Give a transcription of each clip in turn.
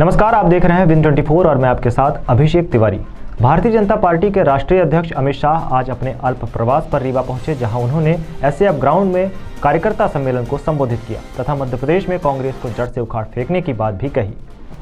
नमस्कार, आप देख रहे हैं Win24 और मैं आपके साथ अभिषेक तिवारी। भारतीय जनता पार्टी के राष्ट्रीय अध्यक्ष अमित शाह आज अपने अल्प प्रवास पर रीवा पहुंचे, जहां उन्होंने एसएएफ ग्राउंड में कार्यकर्ता सम्मेलन को संबोधित किया तथा मध्य प्रदेश में कांग्रेस को जड़ से उखाड़ फेंकने की बात भी कही।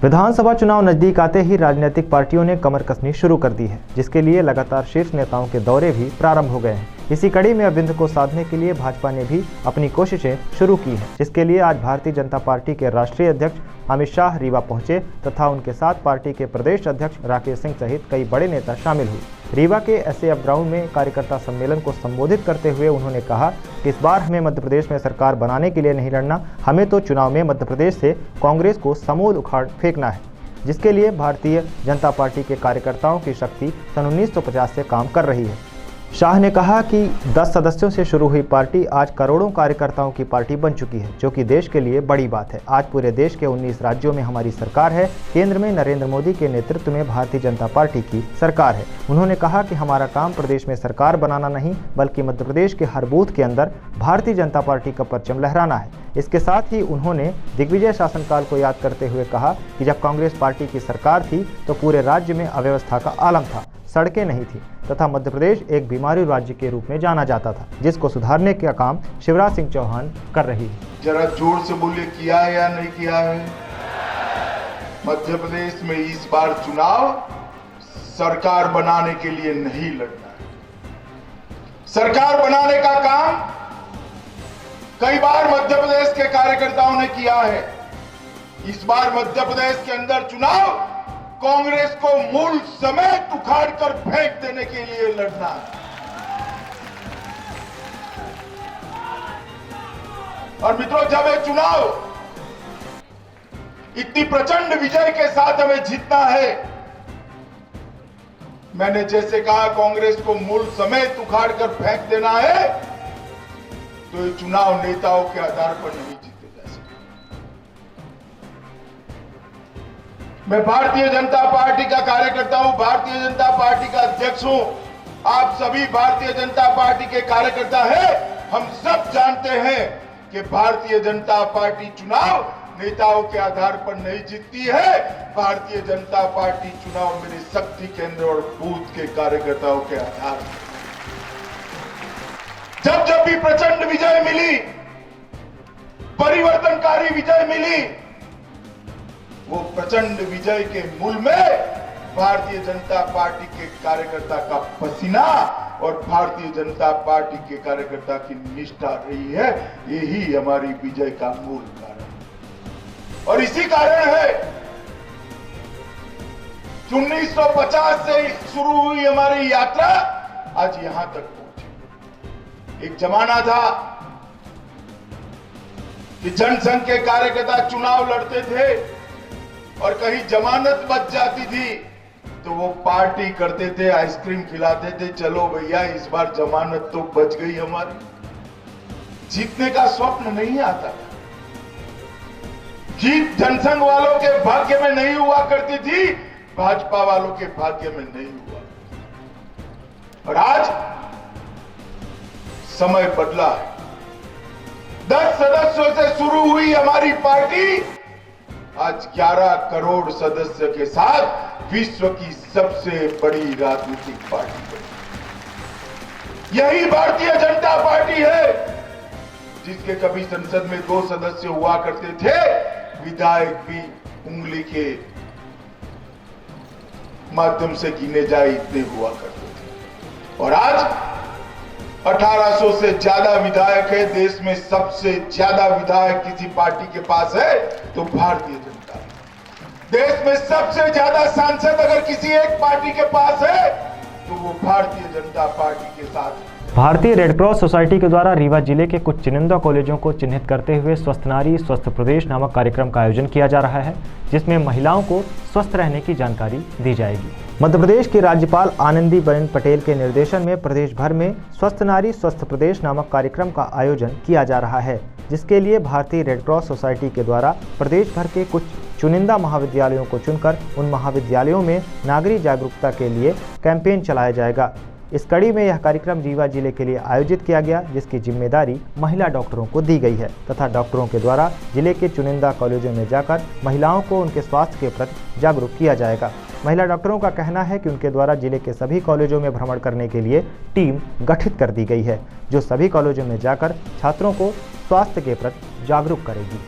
विधानसभा चुनाव नजदीक आते ही राजनीतिक पार्टियों ने कमर कसनी शुरू कर दी है, जिसके लिए लगातार शीर्ष नेताओं के दौरे भी प्रारंभ हो गए हैं। इसी कड़ी में अविंद को साधने के लिए भाजपा ने भी अपनी कोशिशें शुरू की हैं, जिसके लिए आज भारतीय जनता पार्टी के राष्ट्रीय अध्यक्ष अमित शाह रीवा पहुंचे तथा उनके साथ पार्टी के प्रदेश अध्यक्ष राकेश सिंह सहित कई बड़े नेता शामिल हुए। रीवा के एसएएफ ग्राउंड में कार्यकर्ता सम्मेलन को संबोधित करते हुए उन्होंने कहा कि इस बार हमें मध्य प्रदेश में सरकार बनाने के लिए नहीं लड़ना, हमें तो चुनाव में मध्य प्रदेश से कांग्रेस को समूल उखाड़ फेंकना है, जिसके लिए भारतीय जनता पार्टी के कार्यकर्ताओं की शक्ति सन 1950 से काम कर रही है। शाह ने कहा कि 10 सदस्यों से शुरू हुई पार्टी आज करोड़ों कार्यकर्ताओं की पार्टी बन चुकी है, जो कि देश के लिए बड़ी बात है। आज पूरे देश के 19 राज्यों में हमारी सरकार है। केंद्र में नरेंद्र मोदी के नेतृत्व में भारतीय जनता पार्टी की सरकार है। उन्होंने कहा कि हमारा काम प्रदेश में सरकार बनाना नहीं, बल्कि मध्य प्रदेश के हर बूथ के अंदर भारतीय जनता पार्टी का परचम लहराना है। इसके साथ ही उन्होंने दिग्विजय शासनकाल को याद करते हुए कहा कि जब कांग्रेस पार्टी की सरकार थी तो पूरे राज्य में अव्यवस्था का आलम था, सड़कें नहीं थी तथा मध्य प्रदेश एक बीमारी राज्य के रूप में जाना जाता था, जिसको सुधारने का काम शिवराज सिंह चौहान कर रही है। जरा जोर से बोलिए, किया है या नहीं किया है? मध्य प्रदेश में इस बार चुनाव सरकार बनाने के लिए नहीं लड़ना है। सरकार बनाने का काम कई बार मध्य प्रदेश के कार्यकर्ताओं ने किया है। इस बार मध्य प्रदेश के अंदर चुनाव कांग्रेस को मूल समेत उखाड़ कर फेंक देने के लिए लड़ना है। और मित्रों, जब ये चुनाव इतनी प्रचंड विजय के साथ हमें जीतना है, मैंने जैसे कहा कांग्रेस को मूल समेत उखाड़ कर फेंक देना है, तो ये चुनाव नेताओं के आधार पर नहीं जीते जा सकते। मैं भारतीय जनता पार्टी का कार्यकर्ता हूं, भारतीय जनता पार्टी का अध्यक्ष हूं। आप सभी भारतीय जनता पार्टी के कार्यकर्ता हैं। हम सब जानते हैं कि भारतीय जनता पार्टी चुनाव नेताओं के आधार पर नहीं जीतती है। भारतीय जनता पार्टी चुनाव मेरे शक्ति केंद्र और बूथ के कार्यकर्ताओं के आधार पर। जब जब भी प्रचंड विजय मिली, परिवर्तनकारी विजय मिली, वो प्रचंड विजय के मूल में भारतीय जनता पार्टी के कार्यकर्ता का पसीना और भारतीय जनता पार्टी के कार्यकर्ता की निष्ठा रही है। यही हमारी विजय का मूल कारण और इसी कारण है 1950 से शुरू हुई हमारी यात्रा आज यहां तक पहुंची। एक जमाना था कि जनसंघ के कार्यकर्ता चुनाव लड़ते थे और कहीं जमानत बच जाती थी तो वो पार्टी करते थे, आइसक्रीम खिलाते थे, चलो भैया इस बार जमानत तो बच गई हमारी। जीतने का स्वप्न नहीं आता था। जीत जनसंघ वालों के भाग्य में नहीं हुआ करती थी, भाजपा वालों के भाग्य में नहीं हुआ। और आज समय बदला है। 10 सदस्यों से शुरू हुई हमारी पार्टी आज 11 करोड़ सदस्य के साथ विश्व की सबसे बड़ी राजनीतिक पार्टी बनी। यही भारतीय जनता पार्टी है, जिसके कभी संसद में 2 सदस्य हुआ करते थे, विधायक भी उंगली के माध्यम से गिने जाए इतने हुआ करते थे। और आज 1800 से ज्यादा विधायक है। देश में सबसे ज्यादा विधायक किसी पार्टी के पास है तो भारतीय जनता। देश में सबसे ज्यादा सांसद अगर किसी एक पार्टी के पास है तो वो भारतीय जनता पार्टी के साथ है। भारतीय रेड क्रॉस सोसाइटी के द्वारा रीवा जिले के कुछ चुनिंदा कॉलेजों को चिन्हित करते हुए स्वस्थ नारी स्वस्थ प्रदेश नामक कार्यक्रम का आयोजन किया जा रहा है, जिसमें महिलाओं को स्वस्थ रहने की जानकारी दी जाएगी। मध्य प्रदेश की राज्यपाल आनंदीबेन पटेल के निर्देशन में प्रदेश भर में स्वस्थ नारी स्वस्थ प्रदेश नामक कार्यक्रम का आयोजन किया जा रहा है, जिसके लिए भारतीय रेड क्रॉस सोसाइटी के द्वारा प्रदेश भर के कुछ चुनिंदा महाविद्यालयों को चुनकर उन महाविद्यालयों में नागरिक जागरूकता के लिए कैंपेन चलाया जाएगा। इस कड़ी में यह कार्यक्रम रीवा जिले के लिए आयोजित किया गया, जिसकी जिम्मेदारी महिला डॉक्टरों को दी गई है तथा डॉक्टरों के द्वारा जिले के चुनिंदा कॉलेजों में जाकर महिलाओं को उनके स्वास्थ्य के प्रति जागरूक किया जाएगा। महिला डॉक्टरों का कहना है कि उनके द्वारा जिले के सभी कॉलेजों में भ्रमण करने के लिए टीम गठित कर दी गई है, जो सभी कॉलेजों में जाकर छात्रों को स्वास्थ्य के प्रति जागरूक करेगी।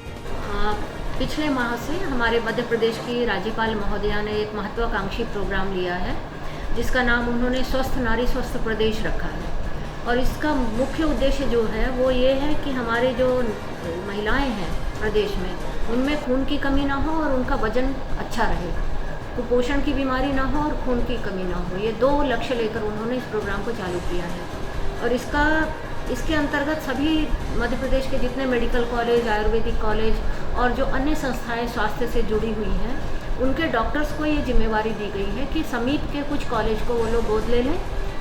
पिछले माह से हमारे मध्य प्रदेश की राज्यपाल महोदया ने एक महत्वाकांक्षी प्रोग्राम लिया है, जिसका नाम उन्होंने स्वस्थ नारी स्वस्थ प्रदेश रखा है। और इसका मुख्य उद्देश्य जो है वो ये है कि हमारे जो महिलाएं हैं प्रदेश में, उनमें खून की कमी ना हो और उनका वजन अच्छा रहे, कुपोषण की बीमारी ना हो और खून की कमी ना हो। ये 2 लक्ष्य लेकर उन्होंने इस प्रोग्राम को चालू किया है। और इसके अंतर्गत सभी मध्य प्रदेश के जितने मेडिकल कॉलेज, आयुर्वेदिक कॉलेज और जो अन्य संस्थाएं स्वास्थ्य से जुड़ी हुई हैं, उनके डॉक्टर्स को ये जिम्मेवारी दी गई है कि समीप के कुछ कॉलेज को वो लोग गोद ले लें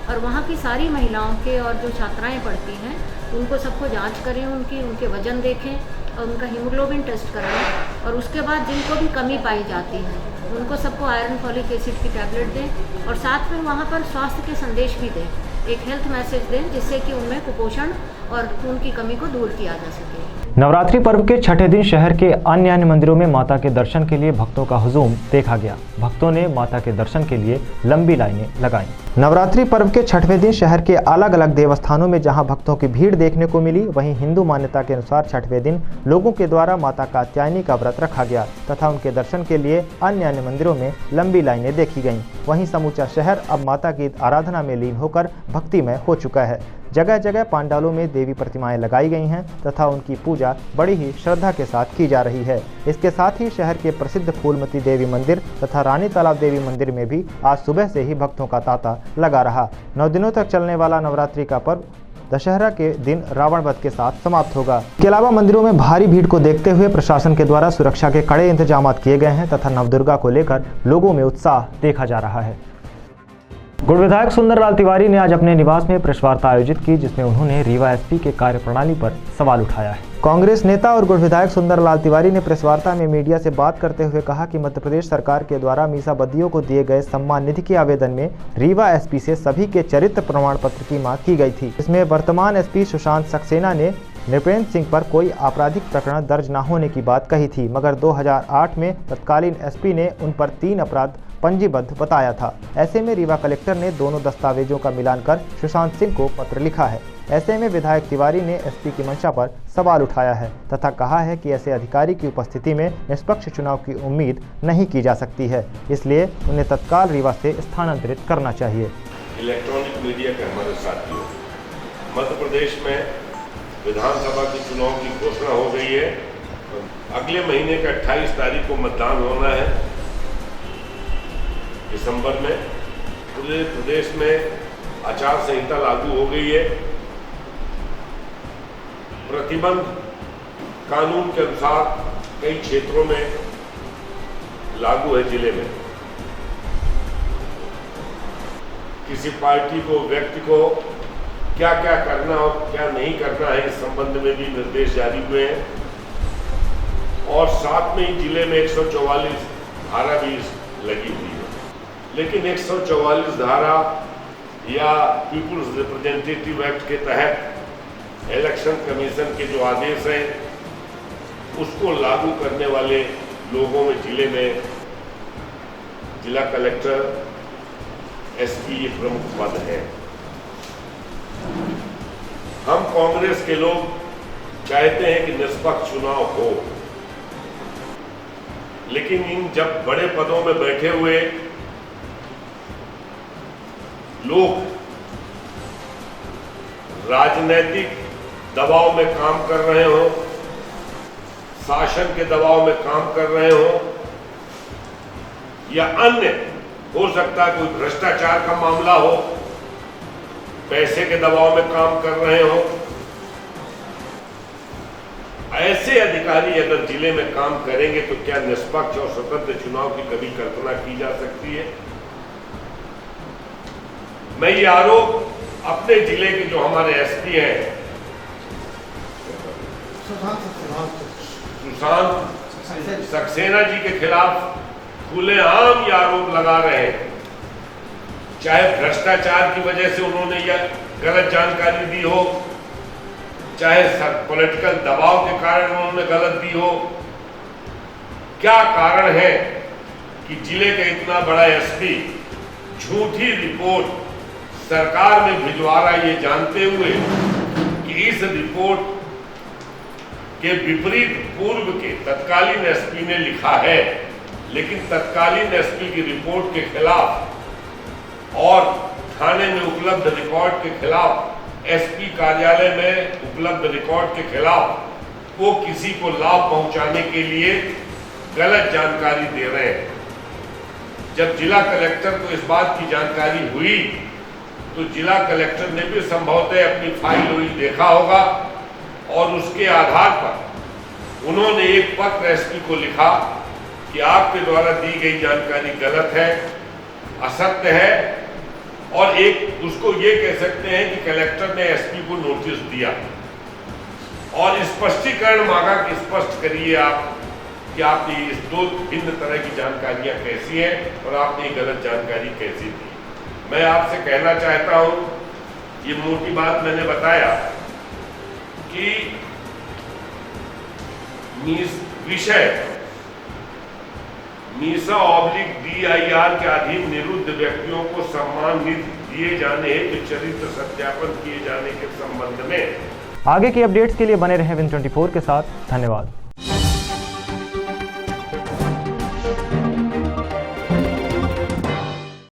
और वहाँ की सारी महिलाओं के और जो छात्राएं पढ़ती हैं उनको सबको जांच करें, उनके वजन देखें और उनका हीमोग्लोबिन टेस्ट कराएं। और उसके बाद जिनको भी कमी पाई जाती है उनको सबको आयरन फॉलिक एसिड की टैबलेट दें और साथ में वहाँ पर स्वास्थ्य के संदेश भी दें, एक हेल्थ मैसेज दें, जिससे कि उनमें कुपोषण और खून की कमी को दूर किया जा सके। नवरात्रि पर्व के छठे दिन शहर के अन्य मंदिरों में माता के दर्शन के लिए भक्तों का हुजूम देखा गया। भक्तों ने माता के दर्शन के लिए लंबी लाइनें लगाईं। नवरात्रि पर्व के छठवें दिन शहर के अलग अलग देवस्थानों में जहां भक्तों की भीड़ देखने को मिली, वहीं हिंदू मान्यता के अनुसार छठवें दिन लोगों के द्वारा माता कात्यायनी का व्रत रखा गया तथा उनके दर्शन के लिए अन्य मंदिरों में लंबी लाइनें देखी गईं। वहीं समूचा शहर अब माता की आराधना में लीन होकर भक्तिमय हो चुका है। जगह जगह पांडालों में देवी प्रतिमाएं लगाई गई हैं तथा उनकी पूजा बड़ी ही श्रद्धा के साथ की जा रही है। इसके साथ ही शहर के प्रसिद्ध फूलमती देवी मंदिर तथा रानी तालाब देवी मंदिर में भी आज सुबह से ही भक्तों का तांता लगा रहा। 9 दिनों तक चलने वाला नवरात्रि का पर्व दशहरा के दिन रावण वध के साथ समाप्त होगा। इसके अलावा मंदिरों में भारी भीड़ को देखते हुए प्रशासन के द्वारा सुरक्षा के कड़े इंतजाम किए गए हैं तथा नवदुर्गा को लेकर लोगों में उत्साह देखा जा रहा है। गुड़ विधायक सुंदरलाल तिवारी ने आज अपने निवास में प्रेस वार्ता आयोजित की, जिसमें उन्होंने रीवा एसपी के कार्यप्रणाली पर सवाल उठाया है। कांग्रेस नेता और गुड़ विधायक सुंदरलाल तिवारी ने प्रेस वार्ता में मीडिया से बात करते हुए कहा कि मध्य प्रदेश सरकार के द्वारा मीसाबंदियों को दिए गए सम्मान निधि के आवेदन में रीवा एसपी से सभी के चरित्र प्रमाण पत्र की मांग की गई थी। इसमें वर्तमान एसपी सुशांत सक्सेना ने नृपेंद्र सिंह पर कोई आपराधिक प्रकरण दर्ज न होने की बात कही थी, मगर 2008 में तत्कालीन एसपी ने उन पर 3 अपराध पंजीबद्ध बताया था। ऐसे में रीवा कलेक्टर ने दोनों दस्तावेजों का मिलान कर सुशांत सिंह को पत्र लिखा है। ऐसे में विधायक तिवारी ने एसपी की मंशा पर सवाल उठाया है तथा कहा है कि ऐसे अधिकारी की उपस्थिति में निष्पक्ष चुनाव की उम्मीद नहीं की जा सकती है, इसलिए उन्हें तत्काल रीवा से स्थानांतरित करना चाहिए। इलेक्ट्रॉनिक मीडिया के हमारे साथियों, मध्य प्रदेश में विधानसभा के चुनाव की घोषणा हो गई है। अगले महीने का 28 तारीख को मतदान होना है दिसंबर में। पूरे प्रदेश में आचार संहिता लागू हो गई है। प्रतिबंध कानून के अनुसार कई क्षेत्रों में लागू है। जिले में किसी पार्टी को, व्यक्ति को क्या क्या करना और क्या नहीं करना है, इस संबंध में भी निर्देश जारी हुए हैं। और साथ में ही जिले में 144 धारा भी लगी हुई है। लेकिन 144 धारा या पीपुल्स रिप्रेजेंटेटिव एक्ट के तहत इलेक्शन कमीशन के जो आदेश हैं उसको लागू करने वाले लोगों में जिले में जिला कलेक्टर, एसपी ये प्रमुख पद है। हम कांग्रेस के लोग चाहते हैं कि निष्पक्ष चुनाव हो, लेकिन इन जब बड़े पदों में बैठे हुए लोग राजनीतिक दबाव में काम कर रहे हो, शासन के दबाव में काम कर रहे हो, या अन्य हो सकता है कोई भ्रष्टाचार का मामला हो, पैसे के दबाव में काम कर रहे हो, ऐसे अधिकारी अगर जिले में काम करेंगे तो क्या निष्पक्ष और स्वतंत्र चुनाव की कभी कल्पना की जा सकती है? मैं ये आरोप अपने जिले के जो हमारे एसपी हैं, सुशांत सक्सेना जी के खिलाफ खुलेआम ये आरोप लगा रहे हैं। चाहे भ्रष्टाचार की वजह से उन्होंने यह गलत जानकारी दी हो, चाहे पॉलिटिकल दबाव के कारण उन्होंने गलत दी हो। क्या कारण है कि जिले का इतना बड़ा एसपी झूठी रिपोर्ट सरकार में भिजवा रहा है, ये जानते हुए कि इस रिपोर्ट के विपरीत पूर्व के तत्कालीन एसपी ने लिखा है, लेकिन तत्कालीन एसपी की रिपोर्ट के खिलाफ और थाने में उपलब्ध रिकॉर्ड के खिलाफ, एसपी कार्यालय में उपलब्ध रिकॉर्ड के खिलाफ वो किसी को लाभ पहुंचाने के लिए गलत जानकारी दे रहे हैं। जब जिला कलेक्टर को इस बात की जानकारी हुई तो जिला कलेक्टर ने भी संभवतः अपनी फाइल देखा होगा और उसके आधार पर उन्होंने एक पत्र एसपी को लिखा कि आपके द्वारा दी गई जानकारी गलत है, असत्य है, और एक उसको ये कह सकते हैं कि कलेक्टर ने एसपी को नोटिस दिया और स्पष्टीकरण मांगा कि स्पष्ट करिए आप कि आपने इस दो भिन्न तरह की जानकारियां कैसी हैं और आपने गलत जानकारी कैसी दी। मैं आपसे कहना चाहता हूं, ये मोटी बात मैंने बताया कि विषय MISA/DIR के अधीन निरुद्ध व्यक्तियों को सम्मान दिए जाने हेतु चरित्र सत्यापन किए जाने के संबंध में आगे की अपडेट्स के लिए बने रहे विन 24 के साथ। धन्यवाद।